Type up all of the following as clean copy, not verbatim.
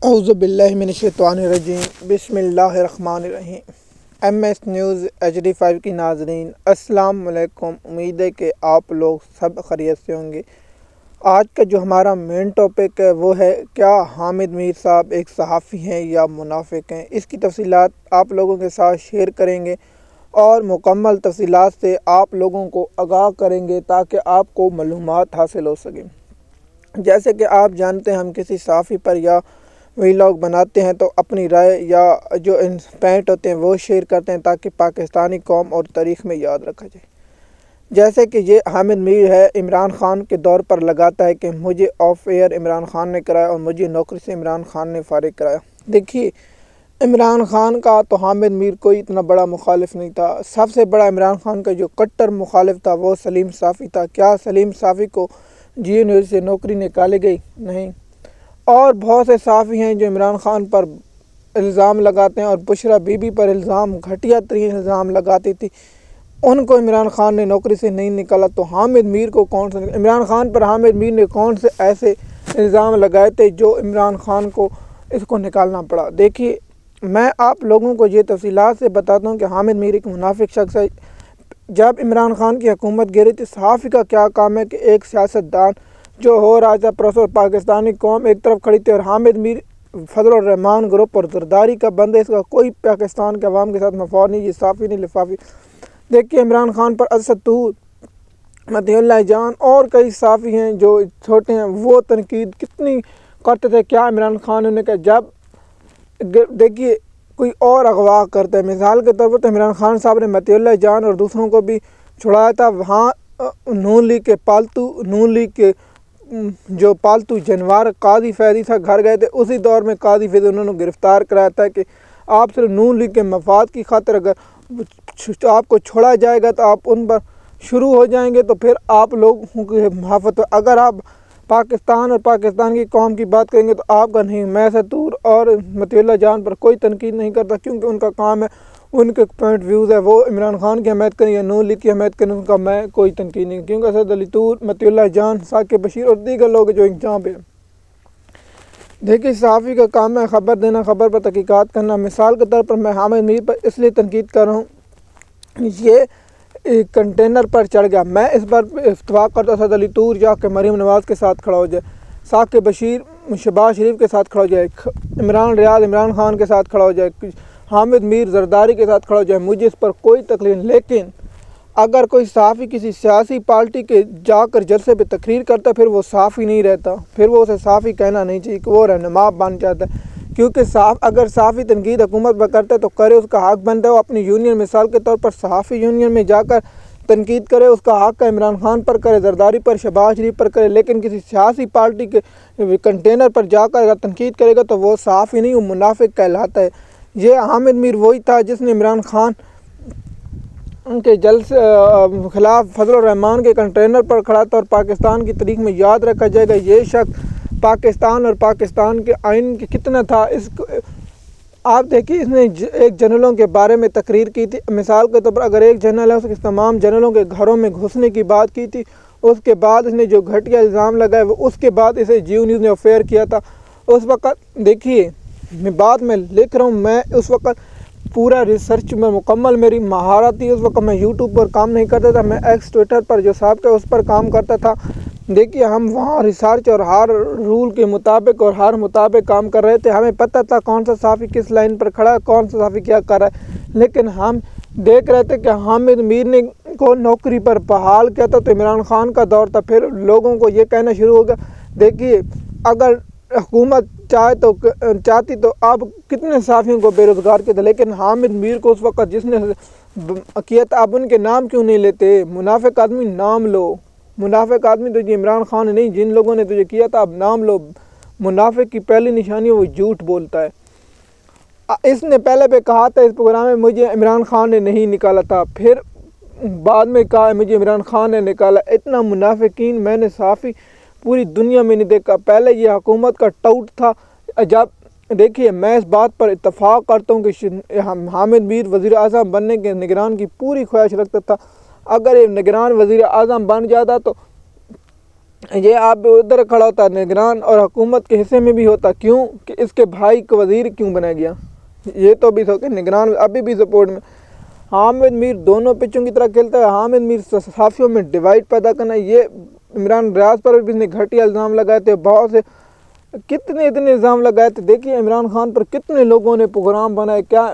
اعوذ باللہ من الشیطان الرجیم بسم اللہ الرحمن الرحیم۔ ایم ایس نیوز HD5 کی ناظرین السلام علیکم، امید ہے کہ آپ لوگ سب خیریت سے ہوں گے۔ آج کا جو ہمارا مین ٹاپک ہے وہ ہے کیا حامد میر صاحب ایک صحافی ہیں یا منافق ہیں۔ اس کی تفصیلات آپ لوگوں کے ساتھ شیئر کریں گے اور مکمل تفصیلات سے آپ لوگوں کو آگاہ کریں گے تاکہ آپ کو معلومات حاصل ہو سکیں۔ جیسے کہ آپ جانتے ہیں، ہم کسی صحافی پر یا ویلاگ بناتے ہیں تو اپنی رائے یا جو پوائنٹ ہوتے ہیں وہ شیئر کرتے ہیں تاکہ پاکستانی قوم اور تاریخ میں یاد رکھا جائے۔ جیسے کہ یہ حامد میر ہے، عمران خان کے دور پر لگاتا ہے کہ مجھے آف ایئر عمران خان نے کرایا اور مجھے نوکری سے عمران خان نے فارغ کرایا۔ دیکھیے، عمران خان کا تو حامد میر کوئی اتنا بڑا مخالف نہیں تھا۔ سب سے بڑا عمران خان کا جو کٹر مخالف تھا وہ سلیم صافی تھا۔ کیا سلیم صافی کو جیو نیوز سے نوکری نکالی گئی؟ نہیں۔ اور بہت سے صحافی ہیں جو عمران خان پر الزام لگاتے ہیں اور بشرا بی بی پر الزام، گھٹیا ترین الزام لگاتی تھی، ان کو عمران خان نے نوکری سے نہیں نکالا۔ تو حامد میر کو کون سے عمران خان پر حامد میر نے کون سے ایسے الزام لگائے تھے جو عمران خان کو اس کو نکالنا پڑا؟ دیکھیے، میں آپ لوگوں کو یہ تفصیلات سے بتاتا ہوں کہ حامد میر ایک منافق شخص ہے۔ جب عمران خان کی حکومت گری تھی، صحافی کا کیا کام ہے کہ ایک سیاستدان جو ہو رہا تھا پروفیسر، پاکستانی قوم ایک طرف کھڑی تھی اور حامد میر فضل الرحمان گروپ اور زرداری کا بند ہے، اس کا کوئی پاکستان کے عوام کے ساتھ مفاد نہیں، یہ صحافی نہیں لفافی۔ دیکھیے، عمران خان پر اسد طور، مطیع اللہ جان اور کئی صحافی ہیں جو چھوٹے ہیں، وہ تنقید کتنی کرتے تھے۔ کیا عمران خان نے کہا جب دیکھیے کوئی اور اغوا کرتا ہے، مثال کے طور پر عمران خان صاحب نے مطیع اللہ جان اور دوسروں کو بھی چھڑایا تھا، وہاں نون لیگ کے جو پالتو جانور قاضی فیضی تھا گھر گئے تھے، اسی دور میں قاضی فیضی انہوں نے گرفتار کرایا تھا کہ آپ صرف نون لیگ کے مفاد کی خاطر اگر آپ کو چھوڑا جائے گا تو آپ ان پر شروع ہو جائیں گے، تو پھر آپ لوگوں کی محافظت اگر آپ پاکستان اور پاکستان کی قوم کی بات کریں گے تو آپ کا نہیں۔ میں ستور اور مطیع اللہ جان پر کوئی تنقید نہیں کرتا کیونکہ ان کا کام ہے، ان کے پوائنٹ ویوز ہے، وہ عمران خان کی حمایت کریں یا نون لیگ کی حمایت کریں، ان کا میں کوئی تنقید نہیں، کیونکہ اسد علی طور، مطیع اللہ جان، ثاقب بشیر اور دیگر لوگ جو ایگزام پہ۔ دیکھیے، صحافی کا کام ہے خبر دینا، خبر پر تحقیقات کرنا۔ مثال کے طور پر میں حامد میر پر اس لیے تنقید کر رہا ہوں، یہ کنٹینر پر چڑھ گیا، میں اس پر اتفاق کرتا ہوں اسد علی طور جا کے مریم نواز کے ساتھ کھڑا ہو جائے، ثاقب بشیر شہباز شریف کے ساتھ کھڑا ہو جائے، عمران ریاض عمران خان کے ساتھ کھڑا ہو جائے، حامد میر زرداری کے ساتھ کھڑا ہو جائے، مجھے اس پر کوئی تکلیف نہیں۔ لیکن اگر کوئی صحافی کسی سیاسی پارٹی کے جا کر جلسے پہ تقریر کرتا ہے، پھر وہ صحافی نہیں رہتا، پھر وہ اسے صحافی کہنا نہیں چاہیے کہ وہ رہنما بن جاتا ہے، کیونکہ اگر صحافی تنقید حکومت پر کرتا ہے تو کرے، اس کا حق بنتا ہے وہ اپنی یونین، مثال کے طور پر صحافی یونین میں جا کر تنقید کرے، اس کا حق ہے، عمران خان پر کرے، زرداری پر، شہباز شریف پر کرے، لیکن کسی سیاسی پارٹی کے کنٹینر پر جا کر اگر تنقید کرے گا تو وہ صحافی نہیں، وہ منافق کہلاتا ہے۔ یہ حامد میر وہی تھا جس نے عمران خان کے جلسے خلاف فضل الرحمان کے کنٹینر پر کھڑا تھا، اور پاکستان کی تاریخ میں یاد رکھا جائے گا یہ شخص پاکستان اور پاکستان کے آئین کے کتنا تھا۔ آپ دیکھیے، اس نے ایک جنرلوں کے بارے میں تقریر کی تھی، مثال کے طور پر اگر ایک جنرل ہے، اس کے تمام جنرلوں کے گھروں میں گھسنے کی بات کی تھی، اس کے بعد اس نے جو گھٹیا الزام لگائے وہ اس کے بعد اسے جیو نیوز نے افیئر کیا تھا۔ اس وقت دیکھیے، میں بات میں لکھ رہا ہوں، میں اس وقت پورا ریسرچ میں مکمل میری مہارت تھی، اس وقت میں یوٹیوب پر کام نہیں کرتا تھا، میں ایکس ٹویٹر پر جو سابقہ اس پر کام کرتا تھا۔ دیکھیے، ہم وہاں ریسرچ اور ہر رول کے مطابق اور ہر مطابق کام کر رہے تھے، ہمیں پتہ تھا کون سا صحافی کس لائن پر کھڑا ہے، کون سا صحافی کیا کر رہا ہے، لیکن ہم دیکھ رہے تھے کہ حامد میر نے کو نوکری پر بحال کیا تھا تو عمران خان کا دور تھا، پھر لوگوں کو یہ کہنا شروع ہو گیا۔ دیکھیے، اگر حکومت چاہتی تو اب کتنے صحافیوں کو بے روزگار کیا تھا، لیکن حامد میر کو اس وقت جس نے کیا تھا، اب ان کے نام کیوں نہیں لیتے؟ منافق آدمی نام لو، منافق آدمی تو یہ عمران خان نہیں، جن لوگوں نے تجھے کیا تھا اب نام لو۔ منافق کی پہلی نشانی وہ جھوٹ بولتا ہے۔ اس نے پہلے بھی کہا تھا اس پروگرام میں مجھے عمران خان نے نہیں نکالا تھا، پھر بعد میں کہا مجھے عمران خان نے نکالا۔ اتنا منافقین میں نے صحافی پوری دنیا میں نہیں دیکھا۔ پہلے یہ حکومت کا ٹاؤٹ تھا۔ جب دیکھیے، میں اس بات پر اتفاق کرتا ہوں کہ حامد میر وزیر اعظم بننے کے نگران کی پوری خواہش رکھتا تھا، اگر یہ نگران وزیر اعظم بن جاتا تو یہ آپ ادھر کھڑا ہوتا نگران اور حکومت کے حصے میں بھی ہوتا، کیوں کہ اس کے بھائی کو وزیر کیوں بنایا گیا؟ یہ تو بھی کہ نگران ابھی بھی سپورٹ میں حامد میر دونوں پچوں کی طرح کھیلتا ہے۔ حامد میر صحافیوں میں ڈیوائڈ پیدا کرنا، یہ عمران ریاض پر بھی اس نے گھٹیا الزام لگائے تھے، بہت سے کتنے اتنے الزام لگائے تھے۔ دیکھیے عمران خان پر کتنے لوگوں نے پروگرام بنائے، کیا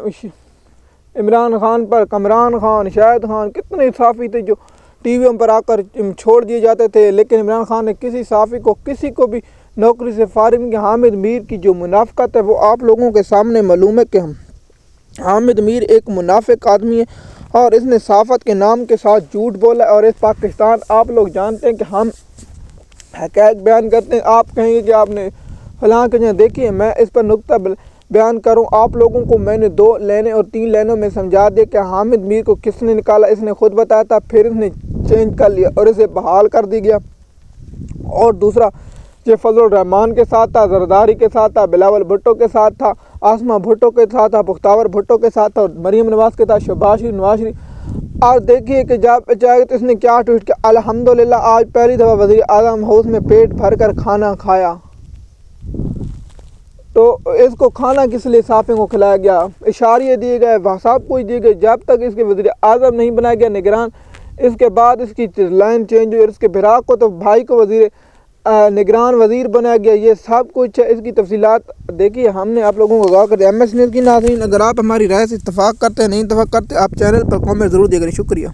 عمران خان پر کمران خان، شاہد خان، کتنے صحافی تھے جو ٹی ویوں پر آ کر چھوڑ دیے جاتے تھے، لیکن عمران خان نے کسی صحافی کو کسی کو بھی نوکری سے فارغ نہیں کیا۔ حامد میر کی جو منافقت ہے وہ آپ لوگوں کے سامنے معلوم ہے کہ حامد میر ایک منافق آدمی ہے اور اس نے صحافت کے نام کے ساتھ جھوٹ بولا ہے، اور اس پاکستان آپ لوگ جانتے ہیں کہ ہم حقائق بیان کرتے ہیں۔ آپ کہیں گے کہ آپ نے فلاں کہ دیکھیے میں اس پر نقطہ بیان کروں، آپ لوگوں کو میں نے 2 لائنیں اور 3 لائنوں میں سمجھا دیا کہ حامد میر کو کس نے نکالا، اس نے خود بتایا تھا، پھر اس نے چینج کر لیا اور اسے بحال کر دی گیا۔ اور دوسرا یہ فضل الرحمان کے ساتھ تھا، زرداری کے ساتھ تھا، بلاول بھٹو کے ساتھ تھا، آسمہ بھٹو کے ساتھ تھا، بختیار بھٹو کے ساتھ تھا، اور مریم نواز کے ساتھ، شہباز شریف، نواز شریف۔ اور دیکھیے کہ جب چاہے تو اس نے کیا ٹویٹ کیا، الحمدللہ آج پہلی دفعہ وزیر اعظم ہاؤس میں پیٹ بھر کر کھانا کھایا۔ تو اس کو کھانا کس لیے صحافیوں کو کھلایا گیا، اشاریے دیے گئے، سب کچھ دیے گئے، جب تک اس کے وزیر اعظم نہیں بنایا گیا نگران۔ اس کے بعد اس کی لائن چینج ہوئی اور اس کے بھرا کو تو بھائی کو نگران وزیر بنایا گیا۔ یہ سب کچھ ہے، اس کی تفصیلات دیکھیے ہم نے آپ لوگوں کو آگاہ کر دیا۔ ایم ایس نیوز کی ناظرین، اگر آپ ہماری رائے سے اتفاق کرتے ہیں، نہیں اتفاق کرتے، آپ چینل پر کامنٹ ضرور دیا کریں۔ شکریہ۔